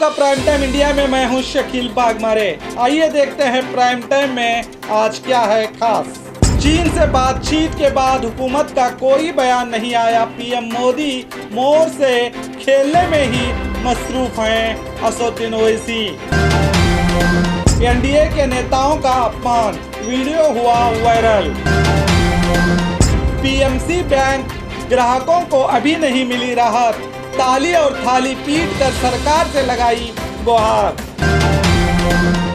आपका prime time India में मैं हूं शकील बागमारे। आइए देखते हैं प्राइम टाइम में आज क्या है खास। चीन से बातचीत के बाद हुकूमत का कोई बयान नहीं आया। पीएम मोदी मोर से खेलने में ही मसरूफ हैं। असदुद्दीन ओवैसी। एनडीए के नेताओं का अपमान, वीडियो हुआ वायरल। पीएमसी बैंक ग्राहकों को अभी नहीं मिली राहत, ताली और थाली पीट कर सरकार से लगाई गुहार।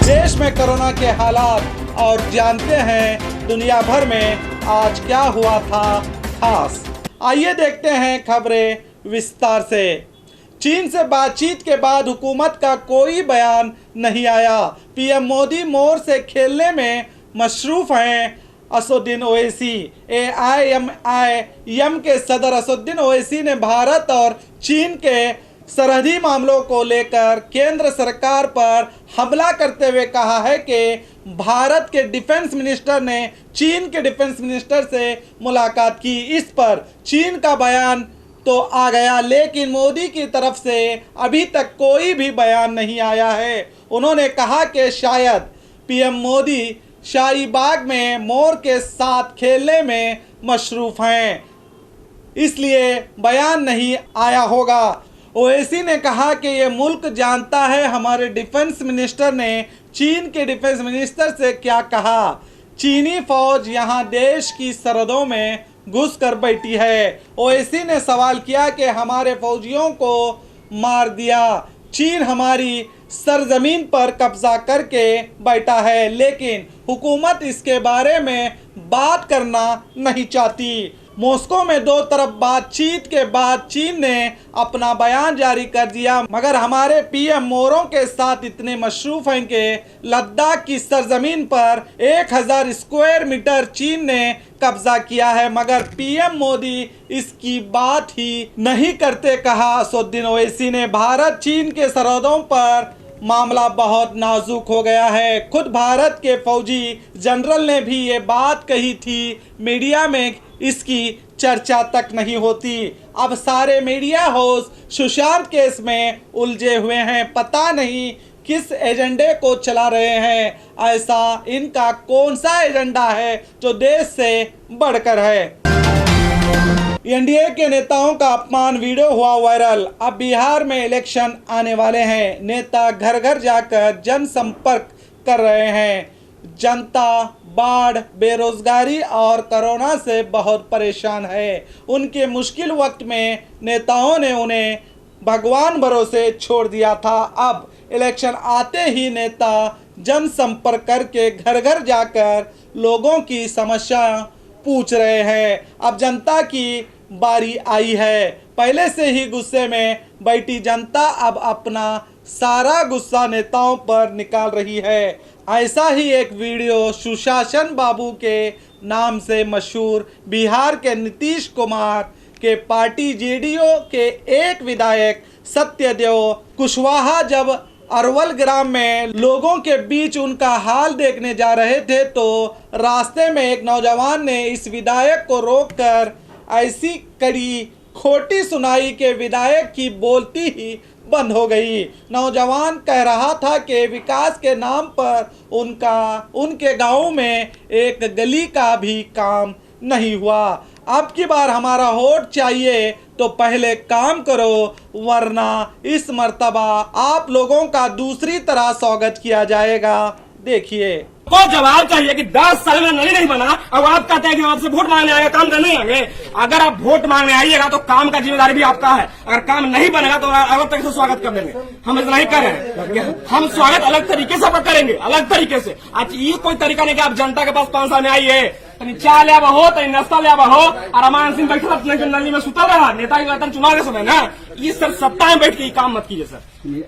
देश में कोरोना के हालात और जानते हैं दुनिया भर में आज क्या हुआ था खास। आइए देखते हैं खबरें विस्तार से। चीन से बातचीत के बाद हुकूमत का कोई बयान नहीं आया। पीएम मोदी मोर से खेलने में मशरूफ हैं। असदुद्दीन ओवैसी। AIMIM के सदर असदुद्दीन ओवैसी ने भारत और चीन के सरहदी मामलों को लेकर केंद्र सरकार पर हमला करते हुए कहा है कि भारत के डिफेंस मिनिस्टर ने चीन के डिफेंस मिनिस्टर से मुलाकात की। इस पर चीन का बयान तो आ गया, लेकिन मोदी की तरफ से अभी तक कोई भी बयान नहीं आया है। उन्होंने कहा कि शायद पीएम मोदी शाही बाग में मोर के साथ खेलने में मशरूफ हैं, इसलिए बयान नहीं आया होगा। ओवैसी ने कहा कि ये मुल्क जानता है हमारे डिफेंस मिनिस्टर ने चीन के डिफेंस मिनिस्टर से क्या कहा। चीनी फौज यहाँ देश की सरहदों में घुस कर बैठी है। ओवैसी ने सवाल किया कि हमारे फौजियों को मार दिया। चीन हमारी सरजमीन पर कब्जा करके बैठा है, लेकिन हुकूमत इसके बारे में बात करना नहीं चाहती। मॉस्को में दो तरफ बातचीत के बाद चीन ने अपना बयान जारी कर दिया, मगर हमारे पीएम मोरों के साथ इतने मशरूफ हैं कि लद्दाख की सरजमीन पर 1000 स्क्वायर मीटर चीन ने कब्जा किया है, मगर पीएम मोदी इसकी बात ही नहीं करते, कहा असदुद्दीन ओवैसी ने। भारत चीन के सरहदों पर मामला बहुत नाजुक हो गया है। खुद भारत के फौजी जनरल ने भी ये बात कही थी। मीडिया में इसकी चर्चा तक नहीं होती। अब सारे मीडिया हाउस सुशांत केस में उलझे हुए हैं। पता नहीं किस एजेंडे को चला रहे हैं। ऐसा इनका कौन सा एजेंडा है जो देश से बढ़कर है। एनडीए के नेताओं का अपमान, वीडियो हुआ वायरल। अब बिहार में इलेक्शन आने वाले हैं। नेता घर घर जाकर जनसंपर्क कर रहे हैं। जनता बाढ़, बेरोजगारी और कोरोना से बहुत परेशान है। उनके मुश्किल वक्त में नेताओं ने उन्हें भगवान भरोसे छोड़ दिया था। अब इलेक्शन आते ही नेता जनसंपर्क करके घर घर जाकर लोगों की समस्या पूछ रहे हैं। अब जनता की बारी आई है। पहले से ही गुस्से में बैठी जनता अब अपना सारा गुस्सा नेताओं पर निकाल रही है। ऐसा ही एक वीडियो सुशासन बाबू के नाम से मशहूर बिहार के नीतीश कुमार के पार्टी जेडीयू के एक विधायक सत्यदेव कुशवाहा जब अरवल ग्राम में लोगों के बीच उनका हाल देखने जा रहे थे, तो रास्ते में एक नौजवान ने इस विधायक को रोककर ऐसी कड़ी खोटी सुनाई कि विधायक की बोलती ही बंद हो गई। नौजवान कह रहा था कि विकास के नाम पर उनके गांव में एक गली का भी काम नहीं हुआ। अब की बार हमारा वोट चाहिए तो पहले काम करो, वरना इस मर्तबा आप लोगों का दूसरी तरह स्वागत किया जाएगा। देखिए, को जवाब चाहिए कि 10 साल में नली नहीं बना, अब आप कहते हैं कि आपसे वोट मांगने आएगा, काम करने आएंगे। अगर आप वोट मांगने आइएगा तो काम का जिम्मेदारी भी आपका है। अगर काम नहीं बनेगा तो अलग तरीके से स्वागत कर लेंगे। हम इतना ही कर रहे हैं। हम स्वागत अलग तरीके से करेंगे, अलग तरीके से। आज ये कोई तरीका नहीं कि आप जनता के पास 5 साल में आइए, चाय ले हो तो नाश्ता ले हो और अमान सिंह बैठे अपने नली में सुतल रहा। नेता के वेतन चुनाव के समय ना, ये सर सत्ता में बैठ के काम मत कीजिए सर।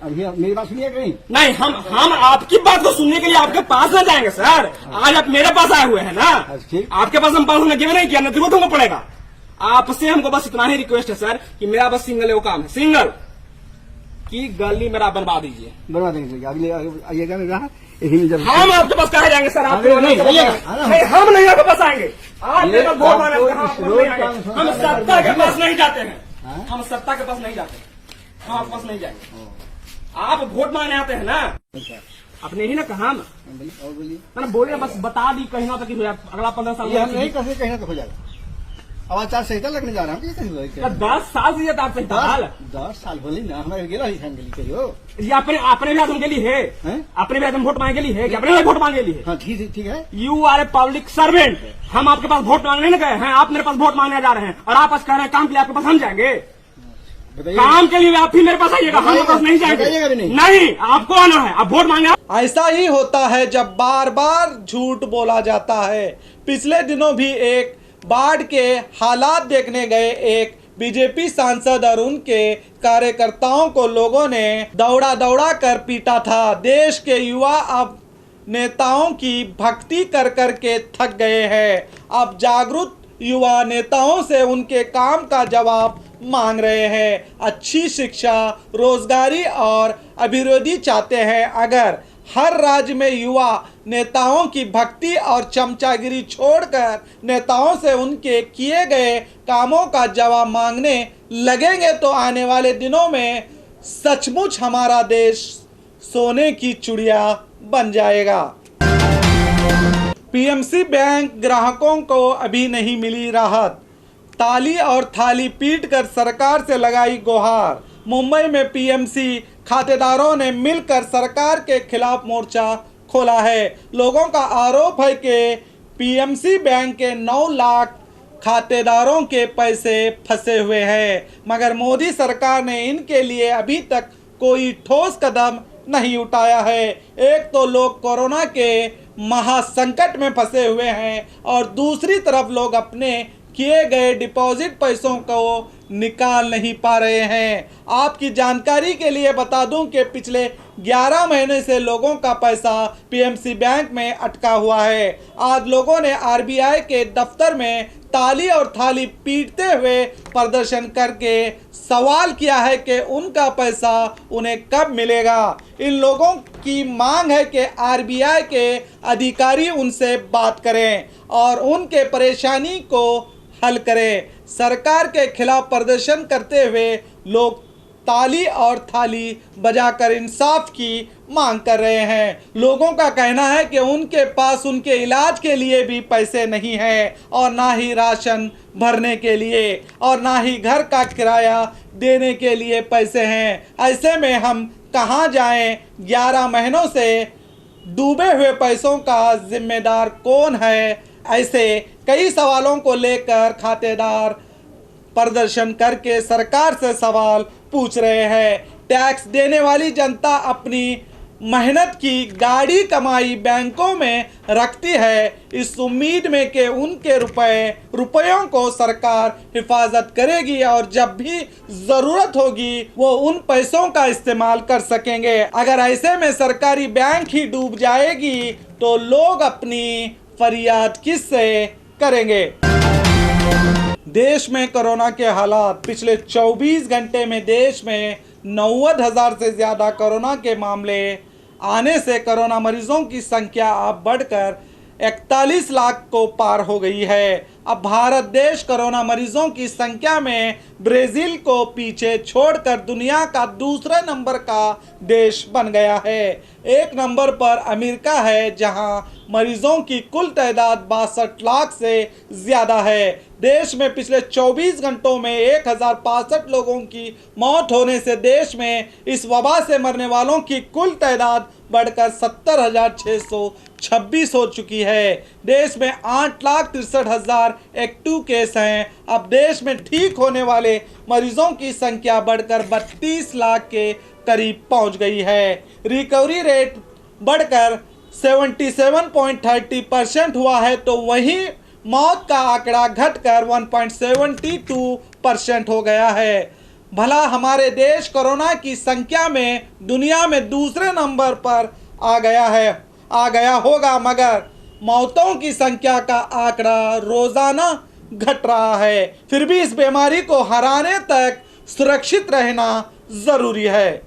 अभी मेरी बात सुनिए कहीं नहीं, हम आपकी बात को सुनने के लिए आपके पास न जाएंगे सर। आज आप मेरे पास आए हुए हैं ना, आपके पास हम पास हमने गिवे नहीं किया, न जरूरत हमको पड़ेगा। आपसे हमको बस इतना ही रिक्वेस्ट है सर कि मेरा बस सिंगल वो काम है, सिंगल की गली मेरा बनवा दीजिए। बनवा देंगे, आइएगा मेरा जब हम आपके पास कहा जाएंगे सर। आप नहीं, हम नहीं आपके पास आएंगे। आप वोट मांगे, हम सत्ता के पास नहीं जाते हैं। हम सत्ता के पास नहीं जाते, हम आपके पास नहीं जाएंगे। आप वोट मांगने आते हैं ना, आपने ही ना कहा ना, और बोलिए। मैंने बोले बस बता दी कहीं ना तो कि हो जाए अगला 15 साल ये हम में नहीं कहते, कहना तो हो जाएगा। अब आचार संहिता लगने जा रहा हूँ, 10 साल से ये आप सही हाल 10 साल बोली ना, हमारे गेला ही खान करियो। ये अपने भी आदम के लिए है, हैं? अपने भी आदम वोट मांगे के लिए है कि अपने भी वोट मांगे के लिए है? हाँ ठीक है। You are a public servant. हम आपके पास वोट मांगने नहीं गए हैं, आप मेरे पास वोट मांगने जा रहे हैं और आप कह रहे हैं काम के लिए आपके पास हम जाएंगे। बताइए। काम के लिए आप ही मेरे पास आइएगा, हम आपके पास नहीं बताइएगा भी जाएंगे। नहीं। नहीं, आपको आना है, आप वोट मांगे। ऐसा ही होता है जब बार बार झूठ बोला जाता है। पिछले दिनों भी एक बाढ़ के हालात देखने गए एक बीजेपी सांसद और उनके कार्यकर्ताओं को लोगों ने दौड़ा दौड़ा कर पीटा था। देश के युवा अब नेताओं की भक्ति कर कर के थक गए हैं। अब जागरूक युवा नेताओं से उनके काम का जवाब मांग रहे हैं। अच्छी शिक्षा, रोजगारी और अभिवृद्धि चाहते हैं। अगर हर राज्य में युवा नेताओं की भक्ति और चमचागिरी छोड़कर नेताओं से उनके किए गए कामों का जवाब मांगने लगेंगे तो आने वाले दिनों में सचमुच हमारा देश सोने की चिड़िया बन जाएगा। पीएमसी बैंक ग्राहकों को अभी नहीं मिली राहत। ताली और थाली पीटकर सरकार से लगाई गुहार। मुंबई में पीएमसी खातेदारों ने मिलकर सरकार के खिलाफ मोर्चा खोला है। लोगों का आरोप है कि पीएमसी बैंक के 9 लाख खातेदारों के पैसे फंसे हुए हैं, मगर मोदी सरकार ने इनके लिए अभी तक कोई ठोस कदम नहीं उठाया है। एक तो लोग कोरोना के महासंकट में फंसे हुए हैं और दूसरी तरफ लोग अपने किए गए डिपॉजिट पैसों को निकाल नहीं पा रहे हैं। आपकी जानकारी के लिए बता दूं कि पिछले 11 महीने से लोगों का पैसा पीएमसी बैंक में अटका हुआ है। आज लोगों ने आरबीआई के दफ्तर में ताली और थाली पीटते हुए प्रदर्शन करके सवाल किया है कि उनका पैसा उन्हें कब मिलेगा। इन लोगों की मांग है कि आरबीआई के अधिकारी उनसे बात करें और उनके परेशानी को हल करें। सरकार के खिलाफ प्रदर्शन करते हुए लोग ताली और थाली बजाकर इंसाफ की मांग कर रहे हैं। लोगों का कहना है कि उनके पास उनके इलाज के लिए भी पैसे नहीं है और ना ही राशन भरने के लिए और ना ही घर का किराया देने के लिए पैसे हैं। ऐसे में हम कहां जाएं? 11 महीनों से डूबे हुए पैसों का जिम्मेदार कौन है? ऐसे कई सवालों को लेकर खातेदार प्रदर्शन करके सरकार से सवाल पूछ रहे हैं। टैक्स देने वाली जनता अपनी मेहनत की गाड़ी कमाई बैंकों में रखती है, इस उम्मीद में कि उनके रुपयों को सरकार हिफाजत करेगी और जब भी ज़रूरत होगी वो उन पैसों का इस्तेमाल कर सकेंगे। अगर ऐसे में सरकारी बैंक ही डूब जाएगी तो लोग अपनी फरियाद किससे करेंगे? देश में कोरोना के हालात। पिछले 24 घंटे में देश में 90,000 से ज़्यादा कोरोना के मामले आने से कोरोना मरीजों की संख्या अब बढ़कर 41 लाख को पार हो गई है। अब भारत देश कोरोना मरीजों की संख्या में ब्राज़ील को पीछे छोड़कर दुनिया का दूसरे नंबर का देश बन गया है। एक नंबर पर अमेरिका है जहां मरीजों की कुल तादाद 62 लाख से ज़्यादा है। देश में पिछले 24 घंटों में 1065 लोगों की मौत होने से देश में इस वबा से मरने वालों की कुल तादाद बढ़कर 70,626 हो चुकी है। देश में 8,63,000 एक्टिव केस हैं। अब देश में ठीक होने वाले मरीजों की संख्या बढ़कर 32 लाख के करीब पहुंच गई है। रिकवरी रेट बढ़कर 77.30% हुआ है तो वहीं मौत का आंकड़ा घटकर 1.72% हो गया है। भला हमारे देश कोरोना की संख्या में दुनिया में दूसरे नंबर पर आ गया होगा, मगर मौतों की संख्या का आंकड़ा रोजाना घट रहा है। फिर भी इस बीमारी को हराने तक सुरक्षित रहना जरूरी है।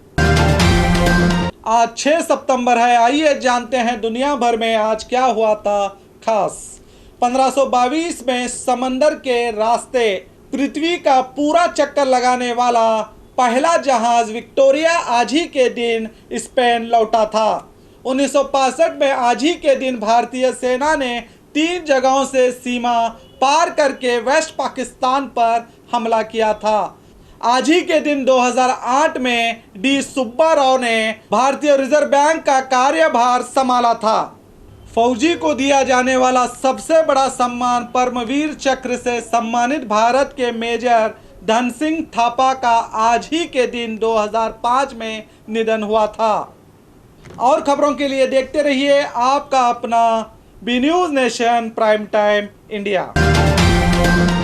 आज 6 सितंबर है। आइए जानते हैं दुनिया भर में आज क्या हुआ था खास। 1522 में समंदर के रास्ते पृथ्वी का पूरा चक्कर लगाने वाला पहला जहाज विक्टोरिया आज ही के दिन स्पेन लौटा था। 1965 में आज ही के दिन भारतीय सेना ने 3 जगहों से सीमा पार करके वेस्ट पाकिस्तान पर हमला किया था। आज ही के दिन 2008 में डी सुब्बा राव ने भारतीय रिजर्व बैंक का कार्यभार संभाला था। फौजी को दिया जाने वाला सबसे बड़ा सम्मान परमवीर चक्र से सम्मानित भारत के मेजर धन सिंह थापा का आज ही के दिन 2005 में निधन हुआ था। और खबरों के लिए देखते रहिए आपका अपना B News Nation prime time India.